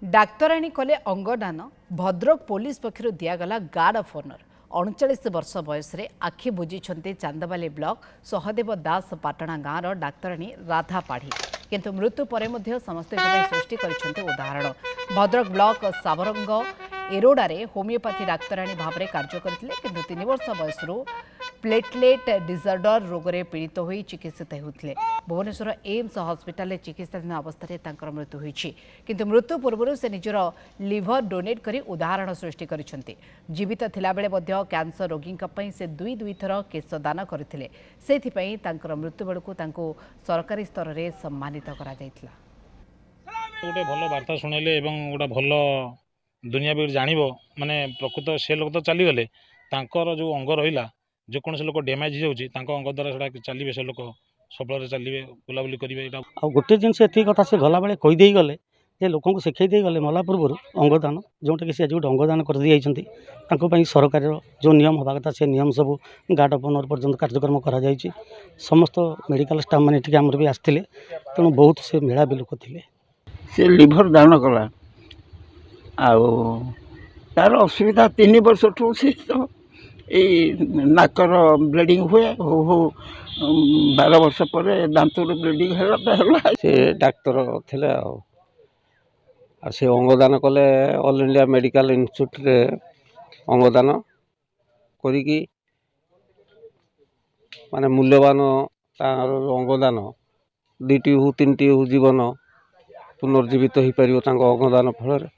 डाक्तराणी कले अंगदान भद्रक पुलिस पक्षर दिगला गार्ड ऑफ ऑनर 39 वर्ष बयस आखि बुझी चांदबाली ब्लॉक सहदेव दास पाटणा गाँव डाक्तराणी राधा पाढ़ी किंतु मृत्यु पर समस्त सृष्टि कर उदाहरण भद्रक ब्लॉक सावरंग एरोडारे होमियोपैथी डाक्तराणी भाव में कार्य करते किंतु 3 वर्ष बयस प्लेटलेट डिसऑर्डर रोग में पीड़ित हो चिकित्सित होते भुवनेश्वर एम्स हस्पिटाल चिकित्साधीन अवस्था मृत्यु होती किंतु मृत्यु पूर्व से निजर लिभर डोनेट कर उदाहरण सृष्टि करछन्ते जीवित थिला बेले कैंसर रोगी से दुई थर केश दान करथिले सेथिपई तांकर मृत्यु बेलू सरकारी स्तर में सम्मानित करा जायतिला। गोटे भल वार्ता शुणेले गोटे भल दुनिया भी जानिबो माने प्रकृत से लोक तो चलीगले तांकर जो अंग रहिला जेकोसी लोक डैमेज हो अंग द्वारा चलिए से लोक सबल चलिए बुलाबुली करेंगे। गोटे जिनस ये कथा से गला बेले कहीदे गले जे लोक शिखई गले मला पूर्व अंगदान जोटा कि गोटे अंगदान कर दी जाती सरकार जो नियम हवा कथा से नियम सब गार्ड ऑफ ऑनर पर्यंत कार्यक्रम करा समस्त मेडिकल स्टाफ मैंने आमर भी आसते तेणु बहुत से मेला भी लोक थे से लिभर दान कला तार असुविधा 3 वर्ष ठू से तो नाकर ब्लीडिंग हुए हो 12 वर्ष पर दांतर ब्लीडिंग है से डाक्तर थे से अंगदान कले ऑल इंडिया मेडिकल इंस्टीट्यूट रे अंगदान करिकी माने मूल्यवान तार अंगदान 2टी हो 3टी हो जीवन पुनर्जीवित हो पार अंगदान फल।